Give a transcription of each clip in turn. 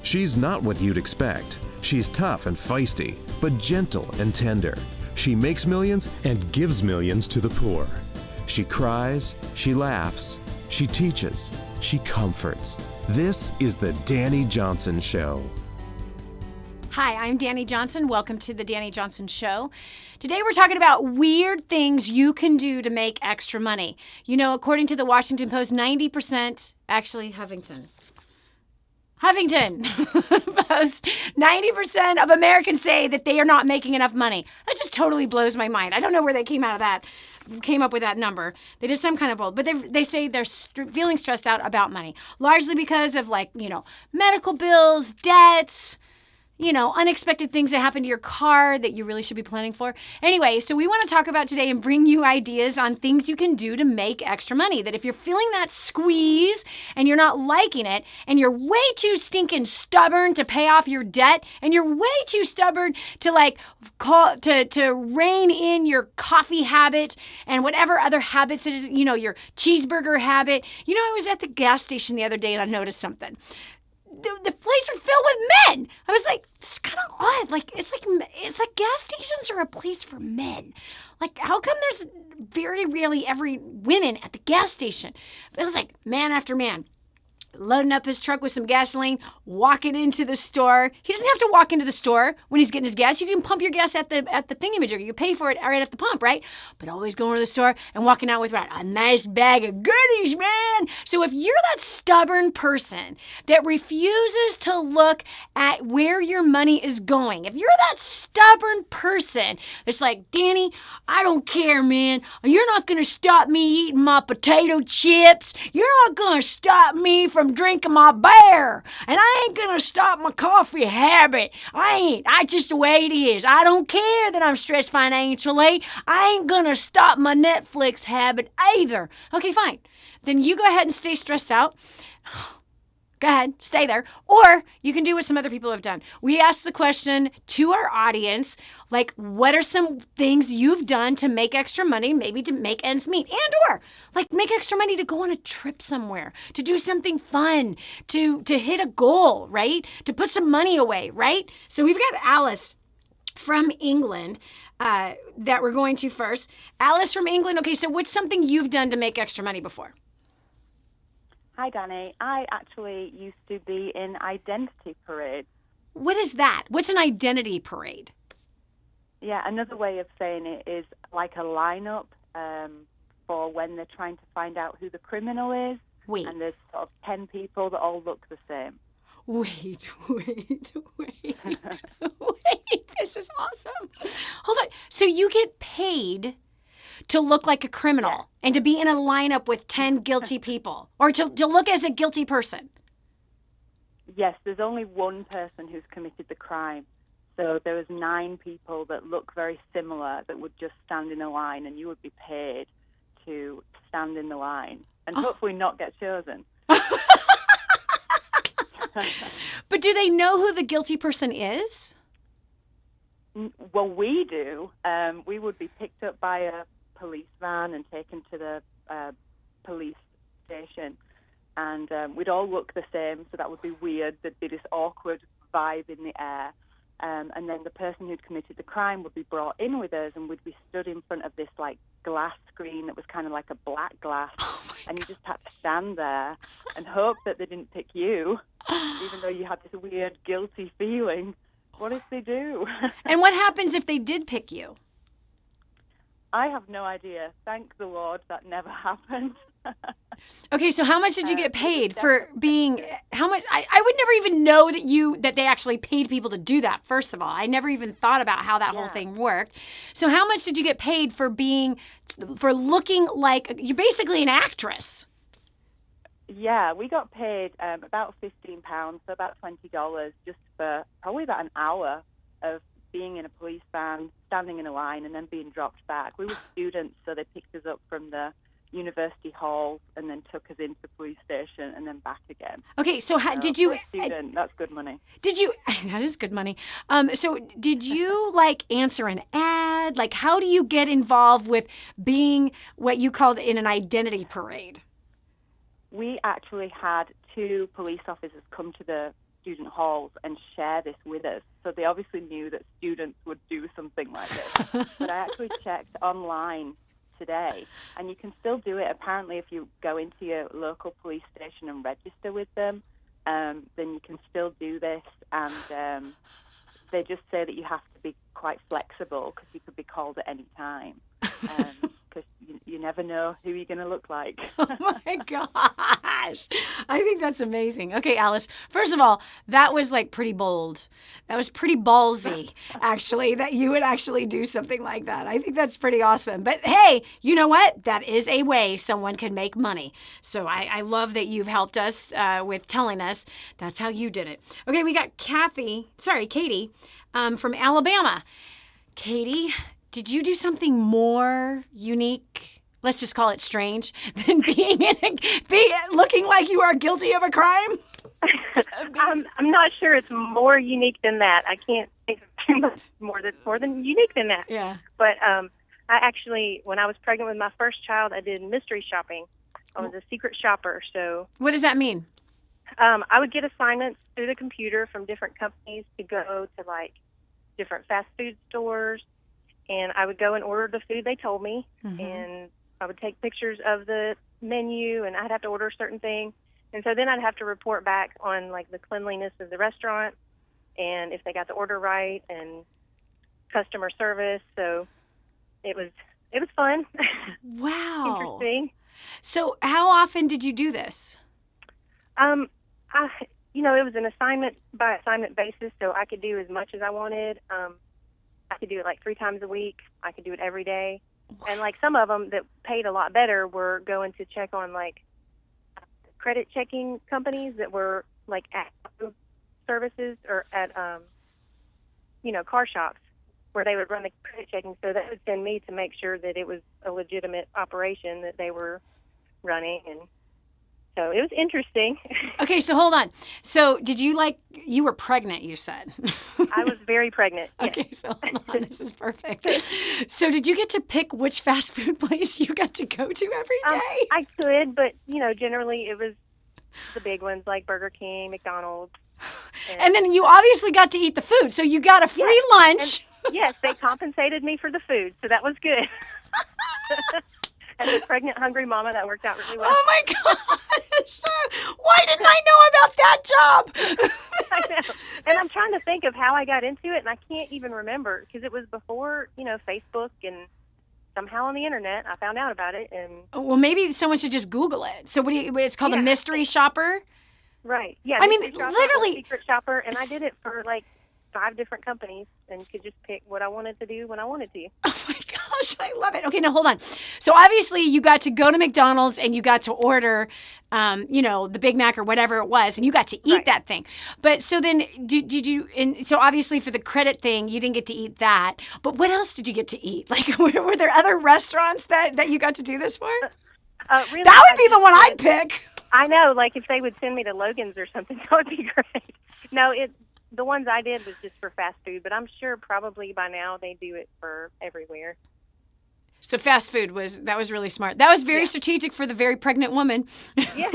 She's not what you'd expect. She's tough and feisty, but gentle and tender. She makes millions and gives millions to the poor. She cries, she laughs, she teaches, she comforts. This is the Dani Johnson Show. Hi, I'm Dani Johnson. Welcome to the Dani Johnson Show. Today we're talking about weird things you can do to make extra money. You know, according to the Washington Post, 90%, actually Huffington Post, 90% of Americans say that they are not making enough money. That just totally blows my mind. I don't know where they came up with that number. They did some kind of bold, but they say they're feeling stressed out about money, largely because of medical bills, debts, unexpected things that happen to your car that you really should be planning for. Anyway, so we want to talk about today and bring you ideas on things you can do to make extra money. That if you're feeling that squeeze and you're not liking it and you're way too stinking stubborn to pay off your debt and you're way too stubborn to rein in your coffee habit and whatever other habits it is, your cheeseburger habit. I was at the gas station the other day and I noticed something. The place was filled with men. I was like, this is kind of odd. It's like gas stations are a place for men. Like, how come there's very rarely ever women at the gas station? But it was like man after man, loading up his truck with some gasoline, walking into the store. He doesn't have to walk into the store when he's getting his gas. You can pump your gas at the thingamajigger. You pay for it right at the pump, right? But always going to the store and walking out with a nice bag of goodies, man. So if you're that stubborn person that refuses to look at where your money is going, if you're that stubborn person that's like, Dani, I don't care, man. You're not going to stop me eating my potato chips. You're not going to stop me from drinking my beer, and I ain't gonna stop my coffee habit. I ain't. I just the way it is. I don't care that I'm stressed financially. I ain't gonna stop my Netflix habit either. Okay, fine. Then you go ahead and stay stressed out. Go ahead, stay there. Or you can do what some other people have done. We asked the question to our audience, what are some things you've done to make extra money, maybe to make ends meet, or make extra money to go on a trip somewhere, to do something fun, to hit a goal, right? To put some money away, right? So we've got Alice from England that we're going to first. Alice from England. Okay, so what's something you've done to make extra money before? Hi, Dani. I actually used to be in identity parades. What is that? What's an identity parade? Yeah, another way of saying it is like a lineup for when they're trying to find out who the criminal is. Wait. And there's sort of 10 people that all look the same. Wait. This is awesome. Hold on. So you get paid to look like a criminal and to be in a lineup with 10 guilty people, or to look as a guilty person? Yes, there's only one person who's committed the crime. So there was 9 people that look very similar that would just stand in a line, and you would be paid to stand in the line and hopefully not get chosen. But do they know who the guilty person is? Well, we do. We would be picked up by a police van and taken to the police station, and we'd all look the same, so that would be weird. There'd be this awkward vibe in the air, and then the person who'd committed the crime would be brought in with us, and we'd be stood in front of this glass screen that was kind of like a black glass, and you just had to stand there and hope that they didn't pick you, even though you had this weird guilty feeling. What if they do? And what happens if they did pick you? I have no idea. Thank the Lord that never happened. Okay, so how much did you get paid for being, how much, I would never even know that they actually paid people to do that, first of all. I never even thought about how that whole thing worked. So how much did you get paid for looking like, you're basically an actress? Yeah, we got paid about £15, so about $20, just for probably about an hour of being in a police van, standing in a line, and then being dropped back. We were students, so they picked us up from the university hall and then took us into the police station and then back again. Okay, so did you... For a student, that's good money. Did you... That is good money. So did you, answer an ad? How do you get involved with being what you called in an identity parade? We actually had 2 police officers come to the student halls and share this with us. So they obviously knew that students would do something like this. But I actually checked online today, and you can still do it. Apparently, if you go into your local police station and register with them, then you can still do this. And they just say that you have to be quite flexible because you could be called at any time. Because you never know who you're going to look like. Oh my gosh. I think that's amazing. Okay, Alice, first of all, that was like pretty bold. That was pretty ballsy, actually, that you would actually do something like that. I think that's pretty awesome. But hey, you know what? That is a way someone can make money. So I love that you've helped us with telling us that's how you did it. Okay, we got Katie from Alabama. Katie, did you do something more unique, let's just call it strange, than looking like you are guilty of a crime? I'm not sure it's more unique than that. I can't think of too much more than unique than that. Yeah. But I actually, when I was pregnant with my first child, I did mystery shopping. I was a secret shopper. So what does that mean? I would get assignments through the computer from different companies to go to like different fast food stores. And I would go and order the food they told me, and I would take pictures of the menu, and I'd have to order a certain thing. And so then I'd have to report back on, like, the cleanliness of the restaurant and if they got the order right and customer service. So it was fun. Wow. Interesting. So how often did you do this? It was an assignment by assignment basis, so I could do as much as I wanted. I could do it like 3 times a week. I could do it every day. And like some of them that paid a lot better were going to check on like credit checking companies that were like at services or at, car shops where they would run the credit checking. So that would send me to make sure that it was a legitimate operation that they were running. And so it was interesting. Okay, so hold on. So you were pregnant, you said. I was very pregnant. Yes. Okay, so hold on. This is perfect. So did you get to pick which fast food place you got to go to every day? I could, but, generally it was the big ones like Burger King, McDonald's. And then you obviously got to eat the food. So you got a free lunch. Yes, they compensated me for the food, so that was good. As a pregnant, hungry mama, that worked out really well. Oh, my gosh. Why didn't I know about that job? I know. And I'm trying to think of how I got into it, and I can't even remember because it was before, Facebook, and somehow on the internet I found out about it. And well, maybe someone should just Google it. So it's called a mystery shopper? Right. Yeah. I mean, shopper, literally. Secret shopper, and I did it for like 5 different companies and could just pick what I wanted to do when I wanted to. Oh my gosh, I love it. Okay, now hold on. So obviously you got to go to McDonald's and you got to order, the Big Mac or whatever it was, and you got to eat that thing. But so then did you, and so obviously for the credit thing, you didn't get to eat that. But what else did you get to eat? Like, were there other restaurants that you got to do this for? Really, that would be the one I'd pick. I know, like if they would send me to Logan's or something, that would be great. No, the ones I did was just for fast food, but I'm sure probably by now they do it for everywhere. So fast food was really smart. That was very strategic for the very pregnant woman. Yeah.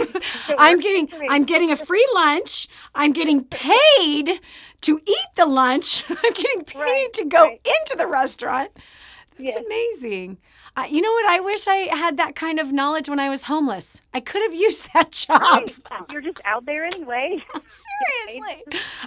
I'm getting a free lunch. I'm getting paid to eat the lunch. I'm getting paid to go into the restaurant. That's amazing. You know what? I wish I had that kind of knowledge when I was homeless. I could have used that job. Right. You're just out there anyway. Seriously.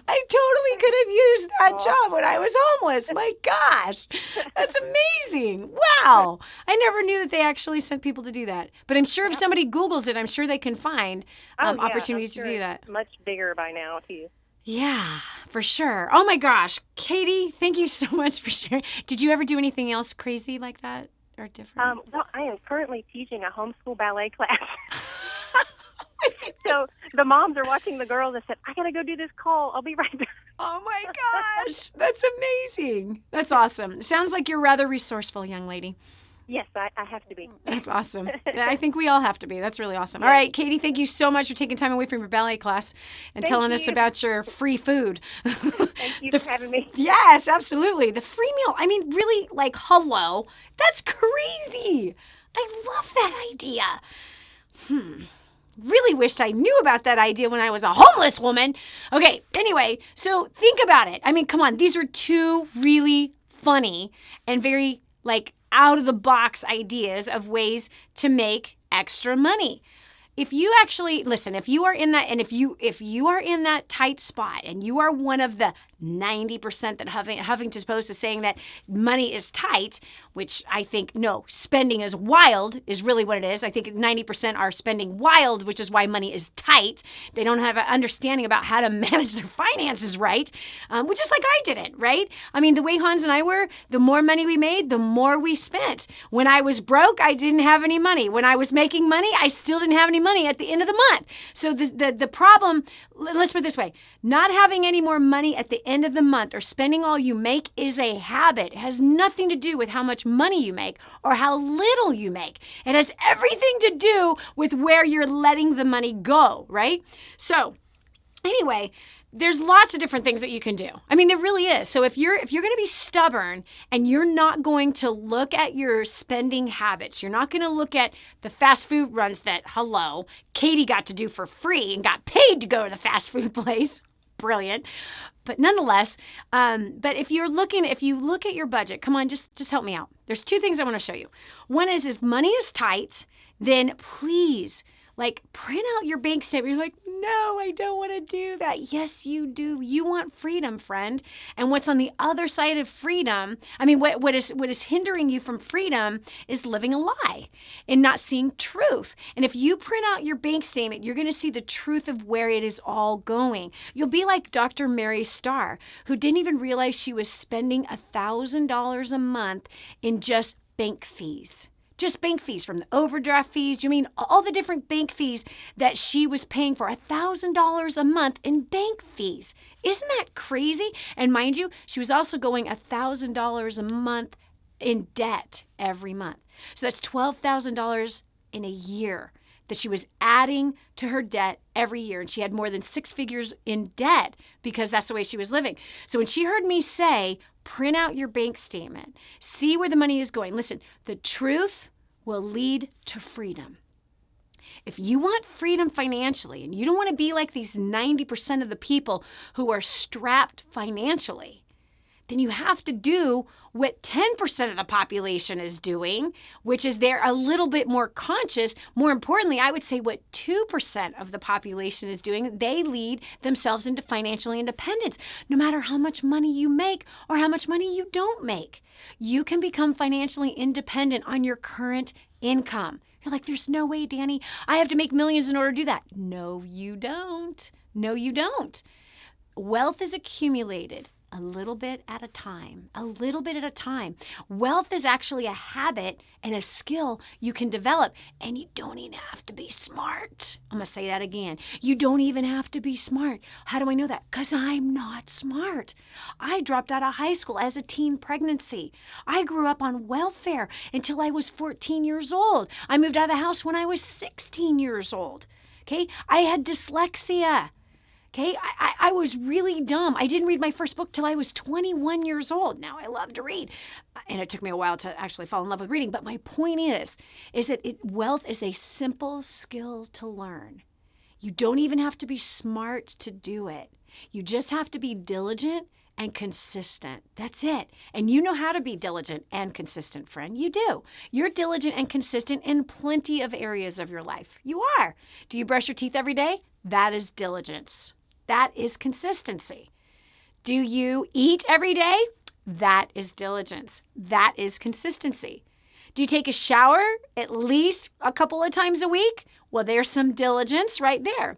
I totally could have used that job when I was homeless. My gosh. That's amazing. Wow. I never knew that they actually sent people to do that. But I'm sure if somebody Googles it, I'm sure they can find opportunities to do that. It's much bigger by now, too. Yeah, for sure. Oh, my gosh. Katie, thank you so much for sharing. Did you ever do anything else crazy like that? Or different? Well, I am currently teaching a homeschool ballet class. So the moms are watching the girls and said, I got to go do this call. I'll be right back. Oh, my gosh. That's amazing. That's awesome. Sounds like you're rather resourceful, young lady. Yes, I have to be. That's awesome. I think we all have to be. That's really awesome. All right, Katie, thank you so much for taking time away from your ballet class and telling us about your free food. Thank you for having me. Yes, absolutely. The free meal. I mean, really, like, hello. That's crazy. I love that idea. Really wished I knew about that idea when I was a homeless woman. Okay, anyway, so think about it. I mean, come on. These are two really funny and very out of the box ideas of ways to make extra money. If you actually listen, if you are in that, and if you are in that tight spot, and you are one of the 90% that Huffington Post is saying that money is tight, which I think no, spending is wild is really what it is. I think 90% are spending wild, which is why money is tight. They don't have an understanding about how to manage their finances right, which is like I didn't, right? I mean, the way Hans and I were, the more money we made, the more we spent. When I was broke, I didn't have any money. When I was making money, I still didn't have any money at the end of the month. So the problem, let's put it this way, not having any more money at the end of the month or spending all you make is a habit. It has nothing to do with how much money you make or how little you make. It has everything to do with where you're letting the money go, right? So anyway, there's lots of different things that you can do. I mean, there really is. So if you're going to be stubborn and you're not going to look at your spending habits, you're not going to look at the fast food runs that, Katie got to do for free and got paid to go to the fast food place. Brilliant. But nonetheless, but if you look at your budget, come on, just help me out. There's two things I want to show you. One is if money is tight, then please, print out your bank statement. You're like, no, I don't want to do that. Yes, you do. You want freedom, friend. And what's on the other side of freedom, I mean, what is hindering you from freedom is living a lie and not seeing truth. And if you print out your bank statement, you're going to see the truth of where it is all going. You'll be like Dr. Mary Starr, who didn't even realize she was spending $1,000 a month in just bank fees. Just bank fees, from the overdraft fees, all the different bank fees that she was paying for, $1,000 a month in bank fees. Isn't that crazy? And mind you, she was also going $1,000 a month in debt every month. So that's $12,000 in a year that she was adding to her debt every year. And she had more than 6 figures in debt because that's the way she was living. So when she heard me say, print out your bank statement, see where the money is going. Listen, the truth will lead to freedom. If you want freedom financially, and you don't want to be like these 90% of the people who are strapped financially, then you have to do what 10% of the population is doing, which is they're a little bit more conscious. More importantly, I would say what 2% of the population is doing, they lead themselves into financial independence. No matter how much money you make or how much money you don't make, you can become financially independent on your current income. You're like, there's no way, Dani, I have to make millions in order to do that. No, you don't. No, you don't. Wealth is accumulated a little bit at a time, a little bit at a time. Wealth is actually a habit and a skill you can develop, and you don't even have to be smart. I'm going to say that again. You don't even have to be smart. How do I know that? Because I'm not smart. I dropped out of high school as a teen pregnancy. I grew up on welfare until I was 14 years old. I moved out of the house when I was 16 years old. Okay? I had dyslexia. Okay, I was really dumb. I didn't read my first book till I was 21 years old. Now I love to read. And it took me a while to actually fall in love with reading. But my point is that wealth is a simple skill to learn. You don't even have to be smart to do it. You just have to be diligent and consistent. That's it. And you know how to be diligent and consistent, friend. You do. You're diligent and consistent in plenty of areas of your life. You are. Do you brush your teeth every day? That is diligence. That is consistency. Do you eat every day? That is diligence. That is consistency. Do you take a shower at least a couple of times a week? Well, there's some diligence right there.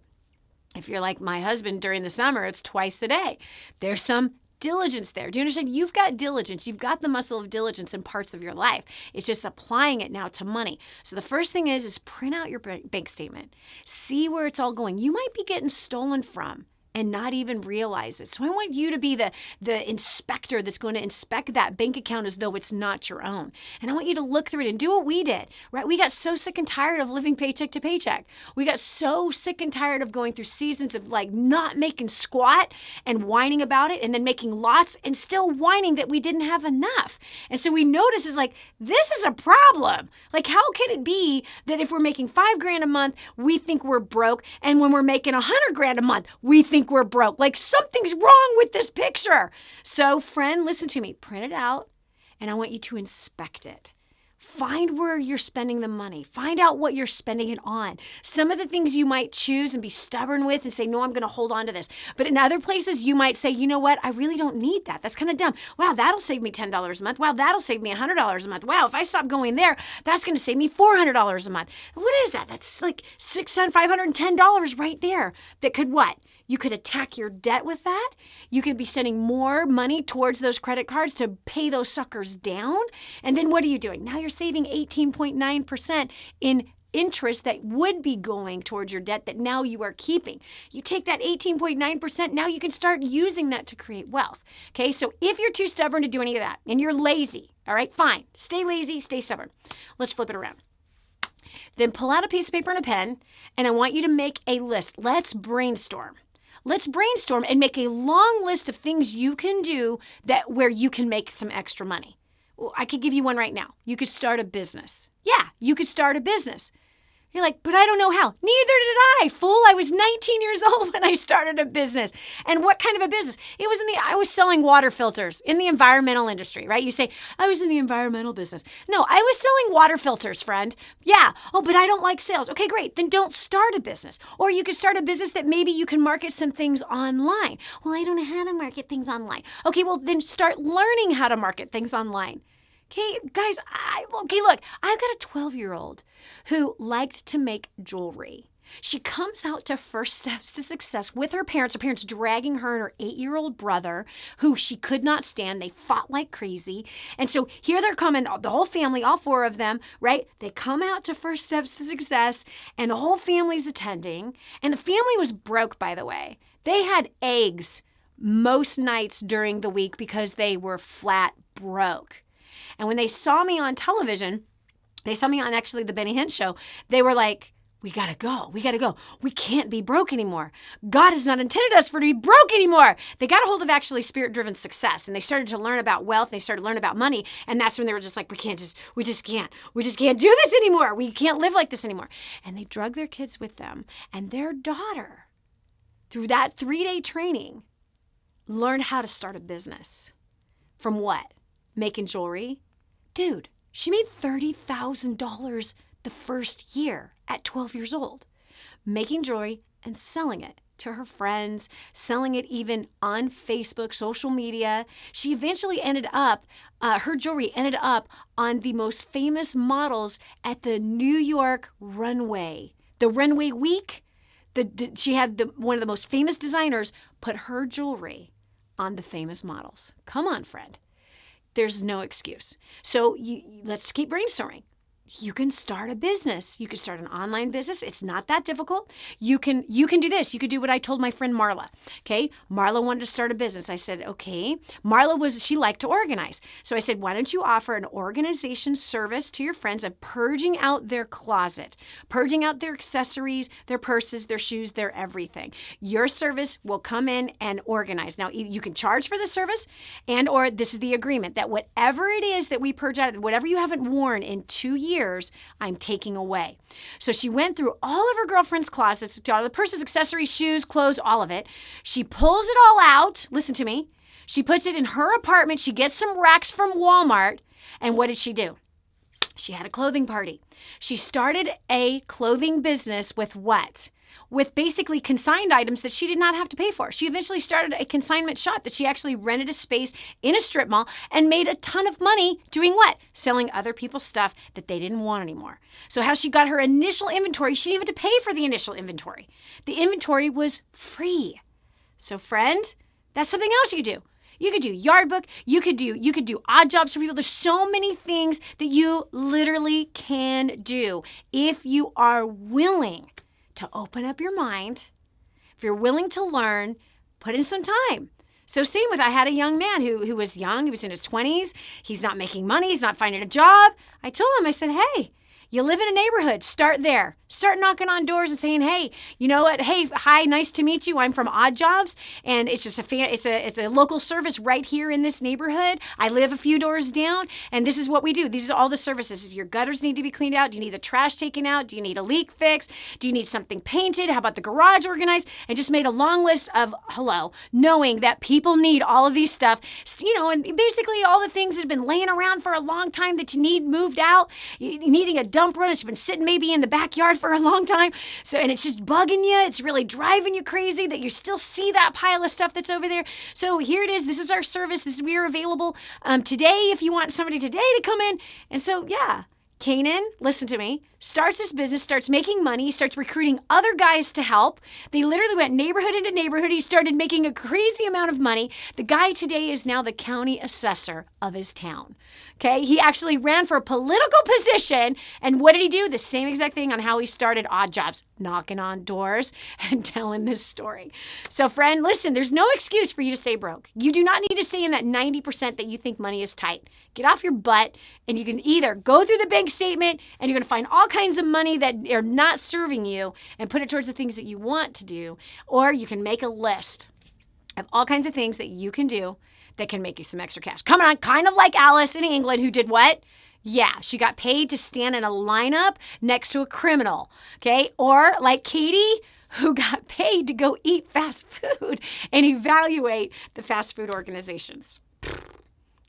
If you're like my husband during the summer, it's twice a day. There's some diligence there. Do you understand? You've got diligence. You've got the muscle of diligence in parts of your life. It's just applying it now to money. So the first thing is print out your bank statement. See where it's all going. You might be getting stolen from and not even realize it. So I want you to be the inspector that's going to inspect that bank account as though it's not your own. And I want you to look through it and do what we did, right? We got so sick and tired of living paycheck to paycheck. We got so sick and tired of going through seasons of like not making squat and whining about it, and then making lots and still whining that we didn't have enough. And so we notice is like, this is a problem. Like, how can it be that if we're making $5,000 a month, we think we're broke, and when we're making $100,000 a month, we think we're broke? Like, something's wrong with this picture. So, friend, listen to me. Print it out, and I want you to inspect it. Find where you're spending the money. Find out what you're spending it on. Some of the things you might choose and be stubborn with and say, no, I'm going to hold on to this. But in other places, you might say, you know what? I really don't need that. That's kind of dumb. Wow, that'll save me $10 a month. Wow, that'll save me $100 a month. Wow, if I stop going there, that's going to save me $400 a month. What is that? That's like $510 right there. That could what? You could attack your debt with that. You could be sending more money towards those credit cards to pay those suckers down. And then what are you doing? Now you're saving 18.9% in interest that would be going towards your debt that now you are keeping. You take that 18.9%, now you can start using that to create wealth. Okay, so if you're too stubborn to do any of that and you're lazy, all right, fine. Stay lazy, stay stubborn. Let's flip it around. Then pull out a piece of paper and a pen, and I want you to make a list. Let's brainstorm. Let's brainstorm and make a long list of things you can do where you can make some extra money. Well, I could give you one right now. You could start a business. Yeah, you could start a business. You're like, but I don't know how. Neither did I, fool. I was 19 years old when I started a business. And what kind of a business? I was selling water filters in the environmental industry, right? You say, I was in the environmental business. No, I was selling water filters, friend. Yeah. Oh, but I don't like sales. Okay, great. Then don't start a business. Or you could start a business that maybe you can market some things online. Well, I don't know how to market things online. Okay, well, then start learning how to market things online. Okay, guys, look, I've got a 12-year-old who liked to make jewelry. She comes out to First Steps to Success with her parents dragging her and her 8-year-old brother, who she could not stand. They fought like crazy. And so here they're coming, the whole family, all 4 of them, right? They come out to First Steps to Success, and the whole family's attending. And the family was broke, by the way. They had eggs most nights during the week because they were flat broke. And when they saw me on television, they saw me on actually the Benny Hinn show, they were like, we gotta go. We can't be broke anymore. God has not intended us for to be broke anymore. They got a hold of actually spirit-driven success, and they started to learn about wealth. They started to learn about money, and that's when they were just like, we just can't do this anymore. We can't live like this anymore. And they drug their kids with them, and their daughter, through that 3-day training, learned how to start a business. From what? Making jewelry. Dude, she made $30,000 the first year at 12 years old, making jewelry and selling it to her friends, selling it even on Facebook, social media. She eventually ended up, her jewelry ended up on the most famous models at the New York runway. The runway week, she had one of the most famous designers put her jewelry on the famous models. Come on, friend. There's no excuse. So let's keep brainstorming. You can start a business. You can start an online business. It's not that difficult. You can do this. You could do what I told my friend Marla. Okay, Marla wanted to start a business. I said, okay. She liked to organize. So I said, why don't you offer an organization service to your friends of purging out their closet, purging out their accessories, their purses, their shoes, their everything. Your service will come in and organize. Now, you can charge for the service, or this is the agreement that whatever it is that we purge out, whatever you haven't worn in 2 years, I'm taking away. So she went through all of her girlfriend's closets, all the purses, accessories, shoes, clothes, all of it. She pulls it all out. Listen to me. She puts it in her apartment. She gets some racks from Walmart. And what did she do? She had a clothing party. She started a clothing business with what? With basically consigned items that she did not have to pay for. She eventually started a consignment shop that she actually rented a space in a strip mall and made a ton of money doing what? Selling other people's stuff that they didn't want anymore. So how she got her initial inventory, she didn't even have to pay for the initial inventory. The inventory was free. So friend, that's something else you could do. You could do yard book. You could do odd jobs for people. There's so many things that you literally can do if you are willing to open up your mind, if you're willing to learn, put in some time. So same with, I had a young man who was young. He was in his 20s. He's not making money. He's not finding a job. I told him, I said, hey, you live in a neighborhood. Start there. Start knocking on doors and saying, hey, you know what? Hey, hi, nice to meet you. I'm from Odd Jobs, and it's just it's a local service right here in this neighborhood. I live a few doors down, and this is what we do. These are all the services. Your gutters need to be cleaned out. Do you need the trash taken out? Do you need a leak fixed? Do you need something painted? How about the garage organized? And just made a long list of knowing that people need all of these stuff, and basically all the things that have been laying around for a long time that you need moved out. Needing a dump run. It's been sitting maybe in the backyard for a long time. So, and it's just bugging you. It's really driving you crazy that you still see that pile of stuff that's over there. So here it is. This is our service. We are available today if you want somebody today to come in. And so, yeah, Kanan, listen to me, starts this business, starts making money, starts recruiting other guys to help. They literally went neighborhood into neighborhood. He started making a crazy amount of money. The guy today is now the county assessor of his town. Okay, he actually ran for a political position. And what did he do? The same exact thing on how he started Odd Jobs, knocking on doors and telling this story. So friend, listen, there's no excuse for you to stay broke. You do not need to stay in that 90% that you think money is tight. Get off your butt, and you can either go through the bank statement and you're going to find all kinds of money that are not serving you and put it towards the things that you want to do, or you can make a list of all kinds of things that you can do that can make you some extra cash. Come on, kind of like Alice in England, who did what? Yeah, she got paid to stand in a lineup next to a criminal, okay? Or like Katie, who got paid to go eat fast food and evaluate the fast food organizations.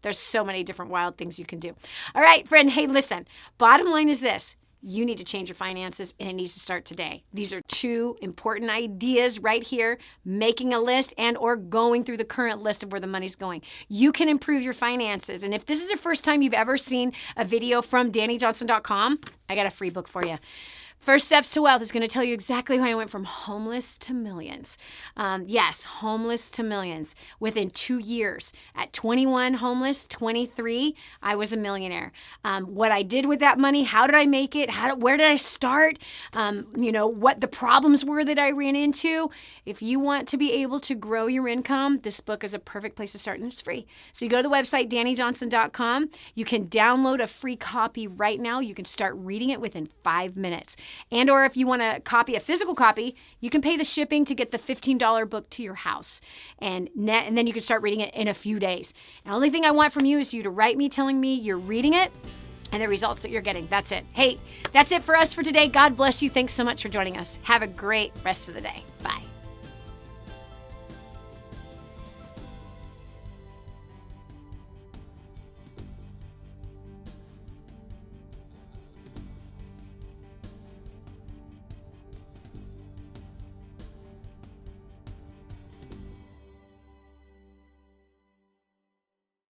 There's so many different wild things you can do. All right, friend, hey, listen, bottom line is this. You need to change your finances, and it needs to start today. These are two important ideas right here, making a list and or going through the current list of where the money's going. You can improve your finances. And if this is the first time you've ever seen a video from DaniJohnson.com, I got a free book for you. First Steps to Wealth is going to tell you exactly how I went from homeless to millions. Yes, homeless to millions within 2 years. At 21 homeless, 23, I was a millionaire. What I did with that money, how did I make it? Where did I start? What the problems were that I ran into. If you want to be able to grow your income, this book is a perfect place to start, and it's free. So you go to the website, DaniJohnson.com. You can download a free copy right now. You can start reading it within 5 minutes. And or if you want to copy a physical copy, you can pay the shipping to get the $15 book to your house. And then you can start reading it in a few days. The only thing I want from you is you to write me telling me you're reading it and the results that you're getting. That's it. Hey, that's it for us for today. God bless you. Thanks so much for joining us. Have a great rest of the day. Bye.